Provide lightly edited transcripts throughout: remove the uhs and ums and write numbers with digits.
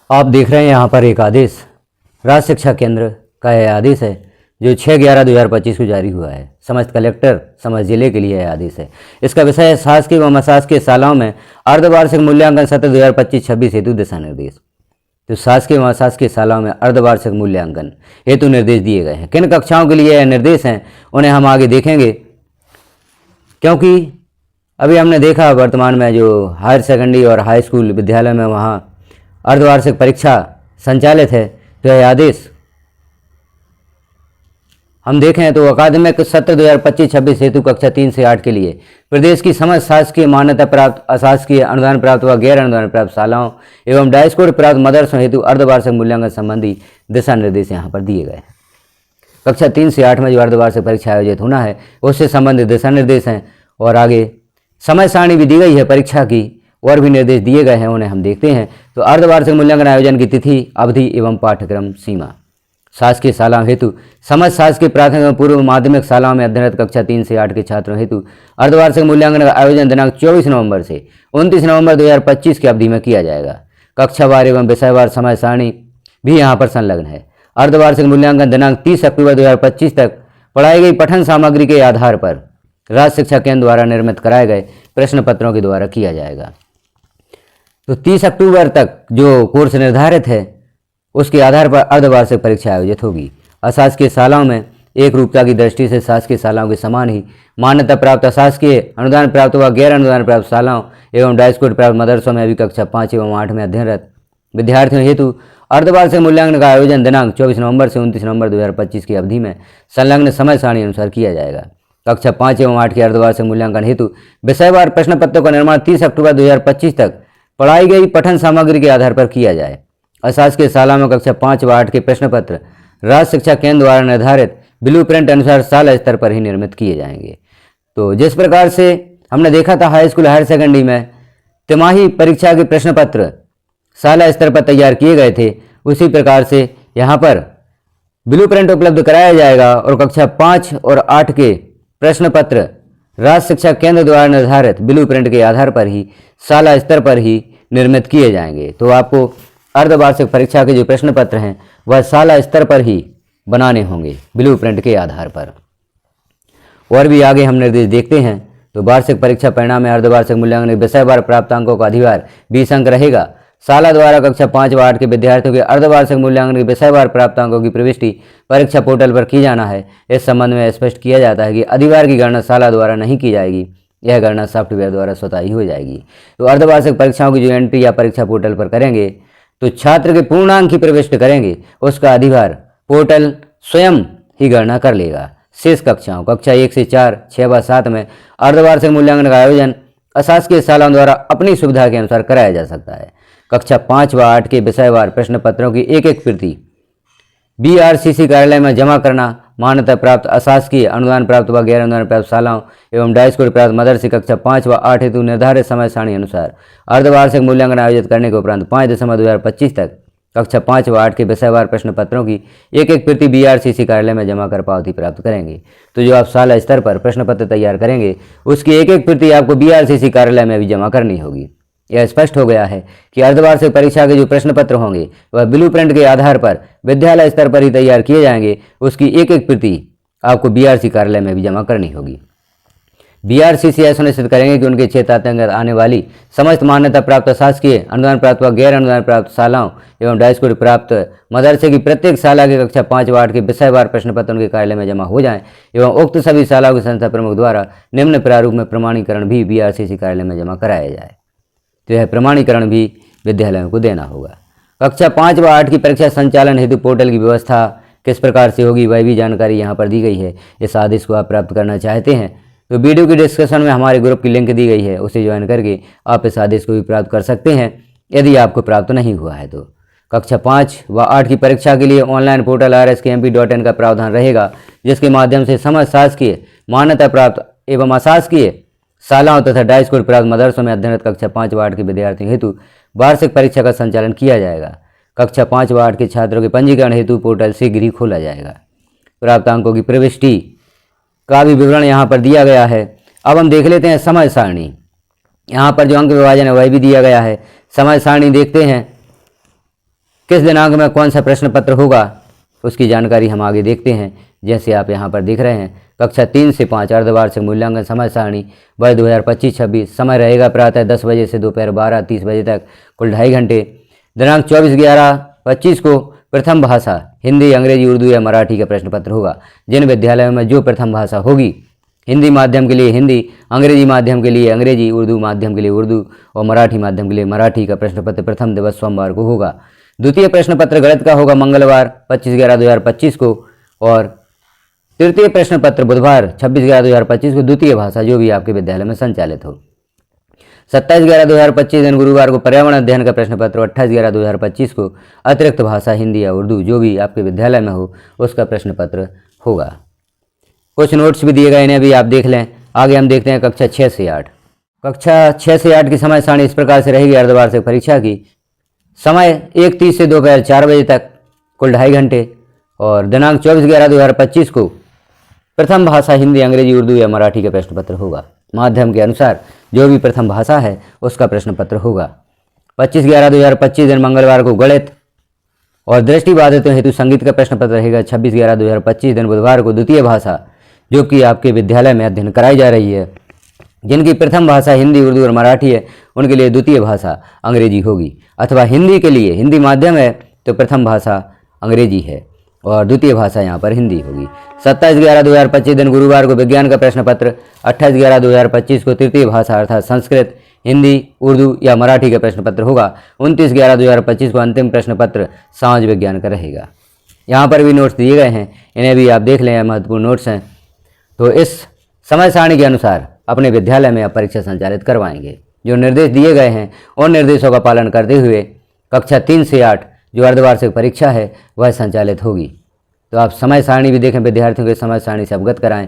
आप देख रहे हैं यहाँ पर एक आदेश राज्य शिक्षा केंद्र का यह आदेश है जो 6/11/2025 को जारी हुआ है। समस्त कलेक्टर समस्त जिले के लिए यह आदेश है। इसका विषय है शासकीय व अशासकीय शालाओं में अर्धवार्षिक मूल्यांकन सत्र 2025-26 हेतु दिशा निर्देश। तो शासकीय व अशासकीय शालाओं में अर्धवार्षिक मूल्यांकन हेतु निर्देश दिए गए हैं। किन कक्षाओं के लिए यह निर्देश हैं उन्हें हम आगे देखेंगे, क्योंकि अभी हमने देखा वर्तमान में जो हायर सेकेंडरी और हाई स्कूल विद्यालय में वहाँ अर्धवार्षिक परीक्षा संचालित है। तो यह आदेश हम देखें तो अकादमिक सत्र 2025-26 हेतु कक्षा 3 से 8 के लिए प्रदेश की समस्त शासकीय मान्यता प्राप्त, अशासकीय, अनुदान प्राप्त व गैर अनुदान प्राप्त शालाओं एवं डाइस्कोड प्राप्त मदरसों हेतु अर्धवार्षिक मूल्यांकन संबंधी दिशा निर्देश यहाँ पर दिए गए हैं। कक्षा 3 से 8 में जो अर्धवार्षिक परीक्षा आयोजित होना है उससे संबंधित दिशा निर्देश हैं और आगे समय सारणी भी दी गई है परीक्षा की और भी निर्देश दिए गए हैं, उन्हें हम देखते हैं। तो अर्धवार्षिक मूल्यांकन आयोजन की तिथि, अवधि एवं पाठ्यक्रम सीमा। शासकीय शालाओं हेतु समस्त शासकीय प्राथमिक एवं पूर्व माध्यमिक शालाओं में अध्ययनरत कक्षा 3 से 8 के छात्रों हेतु अर्धवार्षिक मूल्यांकन का आयोजन दिनांक 24 नवंबर से 29 नवंबर 2025 की अवधि में किया जाएगा। कक्षावार एवं विषयवार समय सारणी भी यहाँ पर संलग्न है। अर्धवार्षिक मूल्यांकन दिनांक 30 अक्टूबर 2025 तक पढ़ाई गई पठन सामग्री के आधार पर राज्य शिक्षा केंद्र द्वारा निर्मित कराए गए प्रश्न पत्रों के द्वारा किया जाएगा। तो 30 अक्टूबर तक जो कोर्स निर्धारित है उसके आधार पर अर्धवार्षिक परीक्षा आयोजित होगी। अशासकीय शालाओं में एक रूपता की दृष्टि से शासकीय शालाओं के समान ही मान्यता प्राप्त अशासकीय, अनुदान प्राप्त व गैर अनुदान प्राप्त शालाओं एवं डाइस्कोड प्राप्त मदरसों में अभी कक्षा 5 एवं 8 में अध्ययनरत विद्यार्थियों हेतु अर्धवार्षिक मूल्यांकन का आयोजन दिनांक 24 नवंबर से 29 नवंबर 2025 की अवधि में संलग्न समय सारणी अनुसार किया जाएगा। कक्षा 5 एवं 8 के अर्धवार्षिक मूल्यांकन हेतु विषयवार प्रश्न पत्रों का निर्माण 30 अक्टूबर 2025 तक पढ़ाई गई पठन सामग्री के आधार पर किया जाए। अशासकीय शाला में कक्षा 5 व 8 के प्रश्न पत्र राज्य शिक्षा केंद्र द्वारा निर्धारित ब्लू प्रिंट अनुसार शाला स्तर पर ही निर्मित किए जाएंगे। तो जिस प्रकार से हमने देखा था हाई स्कूल हायर सेकेंडरी में तिमाही परीक्षा के प्रश्न पत्र शाला स्तर पर तैयार किए गए थे, उसी प्रकार से यहाँ पर ब्लू प्रिंट उपलब्ध कराया जाएगा और कक्षा 5 और 8 के प्रश्न पत्र राज्य शिक्षा केंद्र द्वारा निर्धारित ब्लू प्रिंट के आधार पर ही शाला स्तर पर ही निर्मित किए जाएंगे। तो आपको अर्धवार्षिक परीक्षा के जो प्रश्न पत्र हैं वह शाला स्तर पर ही बनाने होंगे ब्लू प्रिंट के आधार पर। और भी आगे हम निर्देश देखते हैं। तो वार्षिक परीक्षा परिणाम में अर्धवार्षिक मूल्यांकन विषयवार प्राप्तांकों का अधिभार 20 अंक रहेगा। शाला द्वारा कक्षा 5 व 8 के विद्यार्थियों के अर्धवार्षिक मूल्यांकन के विषयवार प्राप्तांकों की प्रविष्टि परीक्षा पोर्टल पर की जाना है। इस संबंध में स्पष्ट किया जाता है कि अधिभार की गणना शाला द्वारा नहीं की जाएगी, यह गणना सॉफ्टवेयर द्वारा स्वतः ही हो जाएगी। तो अर्धवार्षिक परीक्षाओं की जो एंट्री या परीक्षा पोर्टल पर करेंगे तो छात्र के पूर्णांक ही प्रविष्ट करेंगे, उसका अधिभार पोर्टल स्वयं ही गणना कर लेगा। शेष कक्षाओं कक्षा 1 से 4, 6 व 7 में अर्धवार्षिक मूल्यांकन का आयोजन अशासकीय शालाओं द्वारा अपनी सुविधा के अनुसार कराया जा सकता है। कक्षा 5 व 8 के विषयवार प्रश्न पत्रों की एक प्रति BRCC कार्यालय में जमा करना मान्यता प्राप्त अशासकीय, अनुदान प्राप्त व गैर अनुदान प्राप्त शालाओं एवं डाइस्कोड प्राप्त मदरसे कक्षा 5 व 8 हेतु निर्धारित समय सारणी अनुसार अर्धवार्षिक मूल्यांकन आयोजित करने के उपरांत 5 दिसंबर 2025 तक कक्षा 5 व 8 के विषयवार प्रश्न पत्रों की एक प्रति BRCC कार्यालय में जमा कर पावती प्राप्त करेंगे। तो जो आप शाला स्तर पर प्रश्न पत्र तैयार करेंगे उसकी एक प्रति आपको BRCC कार्यालय में भी जमा करनी होगी। यह स्पष्ट हो गया है कि अर्धवार्षिक परीक्षा के जो प्रश्न पत्र होंगे वह ब्लू प्रिंट के आधार पर विद्यालय स्तर पर ही तैयार किए जाएंगे। उसकी एक प्रति आपको BRC कार्यालय में भी जमा करनी होगी। BRCC यह सुनिश्चित करेंगे कि उनके क्षेत्र अंतर्गत आने वाली समस्त मान्यता प्राप्त शासकीय, अनुदान प्राप्त व गैर अनुदान प्राप्त शालाओं एवं डाइस्कोड प्राप्त मदरसे की प्रत्येक शाला के कक्षा 5 व 8 के विषयवार प्रश्न पत्र उनके कार्यालय में जमा हो जाएं एवं उक्त सभी शालाओं के संस्था प्रमुख द्वारा निम्न प्रारूप में प्रमाणीकरण भी BRCC कार्यालय में जमा कराया जाए। तो यह प्रमाणीकरण भी विद्यालयों को देना होगा। कक्षा 5 व 8 की परीक्षा संचालन हेतु पोर्टल की व्यवस्था किस प्रकार से होगी वह भी जानकारी यहाँ पर दी गई है। इस आदेश को आप प्राप्त करना चाहते हैं तो वीडियो की डिस्क्रिप्शन में हमारे ग्रुप की लिंक दी गई है, उसे ज्वाइन करके आप इस आदेश को भी प्राप्त कर सकते हैं यदि आपको प्राप्त नहीं हुआ है। तो कक्षा 5 व 8 की परीक्षा के लिए ऑनलाइन पोर्टल rskmp.in का प्रावधान रहेगा, जिसके माध्यम से समस्त शासकीय, मान्यता प्राप्त एवं अशासकीय शालाओं तथा डाइस्कोड प्राप्त मदरसों में अध्ययनरत कक्षा 5 व 8 के विद्यार्थियों हेतु वार्षिक परीक्षा का संचालन किया जाएगा। कक्षा 5 व 8 के छात्रों के पंजीकरण हेतु पोर्टल शीघ्र ही खोला जाएगा। प्राप्तांकों की प्रविष्टि का भी विवरण यहाँ पर दिया गया है। अब हम देख लेते हैं समय सारणी। यहाँ पर जो अंक विभाजन है वह भी दिया गया है। समय सारणी देखते हैं किस दिनांक में कौन सा प्रश्न पत्र होगा उसकी जानकारी हम आगे देखते हैं। जैसे आप यहाँ पर देख रहे हैं, कक्षा 3 से 5 अर्धवार्षिक मूल्यांकन समय सारणी वर्ष 2025-26। समय रहेगा प्रातः 10 बजे से दोपहर 12:30 बजे तक, कुल 2.5 घंटे। दिनांक 24/11/25 को प्रथम भाषा हिंदी, अंग्रेजी, उर्दू या मराठी का प्रश्न पत्र होगा। जिन विद्यालयों में जो प्रथम भाषा होगी, हिंदी माध्यम के लिए हिंदी, अंग्रेजी माध्यम के लिए अंग्रेजी, उर्दू माध्यम के लिए उर्दू और मराठी माध्यम के लिए मराठी का प्रश्न पत्र प्रथम दिवस सोमवार को होगा। द्वितीय प्रश्न पत्र गणित का होगा मंगलवार 25/11/2025 को, और तृतीय प्रश्न पत्र बुधवार 26/11/2025 को द्वितीय भाषा जो भी आपके विद्यालय में संचालित हो। 27/11/2025 दिन गुरुवार को पर्यावरण अध्ययन का प्रश्न पत्र, 28/11/2025 को अतिरिक्त भाषा हिंदी या उर्दू जो भी आपके विद्यालय में हो उसका प्रश्न पत्र होगा। कुछ नोट्स भी दिए गए हैं, अभी आप देख लें। आगे हम देखते हैं कक्षा 6 से 8। कक्षा 6 से 8 की समय सारणी इस प्रकार से रहेगी। अर्धवार्षिक परीक्षा की समय 1:30 से दोपहर 4 बजे तक, कुल 2.5 घंटे। और दिनांक 24/11/2025 को प्रथम भाषा हिंदी, अंग्रेजी, उर्दू या मराठी का प्रश्न पत्र होगा। माध्यम के अनुसार जो भी प्रथम भाषा है उसका प्रश्न पत्र होगा। 25/11/2025 दिन मंगलवार को गणित और दृष्टिबाधितों हेतु संगीत का प्रश्न पत्र रहेगा। 26/11/2025 दिन बुधवार को द्वितीय भाषा जो कि आपके विद्यालय में अध्ययन कराई जा रही है, जिनकी प्रथम भाषा हिंदी, उर्दू और मराठी है, उनके लिए द्वितीय भाषा अंग्रेजी होगी। अथवा हिंदी के लिए हिंदी माध्यम है तो प्रथम भाषा अंग्रेजी है और द्वितीय भाषा यहाँ पर हिंदी होगी। 27/11/2025 दिन गुरुवार को विज्ञान का प्रश्न पत्र, 28/11/2025 को तृतीय भाषा अर्थात संस्कृत, हिंदी, उर्दू या मराठी का प्रश्न पत्र होगा। 29/11/2025 को अंतिम प्रश्न पत्र समाज विज्ञान का रहेगा। यहाँ पर भी नोट्स दिए गए हैं, इन्हें भी आप देख लें, महत्वपूर्ण नोट्स हैं। तो इस समय सारणी के अनुसार अपने विद्यालय में आप परीक्षा संचालित करवाएंगे। जो निर्देश दिए गए हैं उन निर्देशों का पालन करते हुए कक्षा 3 से 8 जो अर्धवार्षिक परीक्षा है वह संचालित होगी। तो आप समय सारणी भी देखें, विद्यार्थियों के समय सारणी से अवगत कराएं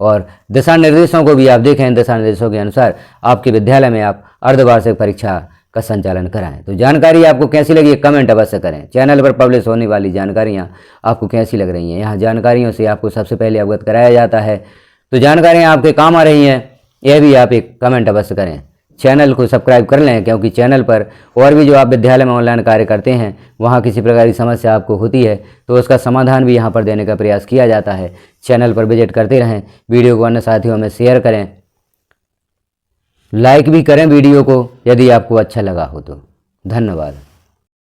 और दिशा निर्देशों को भी आप देखें। दिशा निर्देशों के अनुसार आपके विद्यालय में आप अर्धवार्षिक परीक्षा का संचालन कराएं। तो जानकारी आपको कैसी लगी कमेंट अवश्य करें। चैनल पर पब्लिश होने वाली जानकारियाँ आपको कैसी लग रही हैं, यहाँ जानकारियों से आपको सबसे पहले अवगत कराया जाता है। तो जानकारियाँ आपके काम आ रही हैं, यह भी आप एक कमेंट अवश्य करें। चैनल को सब्सक्राइब कर लें, क्योंकि चैनल पर और भी जो आप विद्यालय में ऑनलाइन कार्य करते हैं वहाँ किसी प्रकार की समस्या आपको होती है तो उसका समाधान भी यहाँ पर देने का प्रयास किया जाता है। चैनल पर विजिट करते रहें, वीडियो को अन्य साथियों में शेयर करें, लाइक भी करें वीडियो को यदि आपको अच्छा लगा हो तो। धन्यवाद।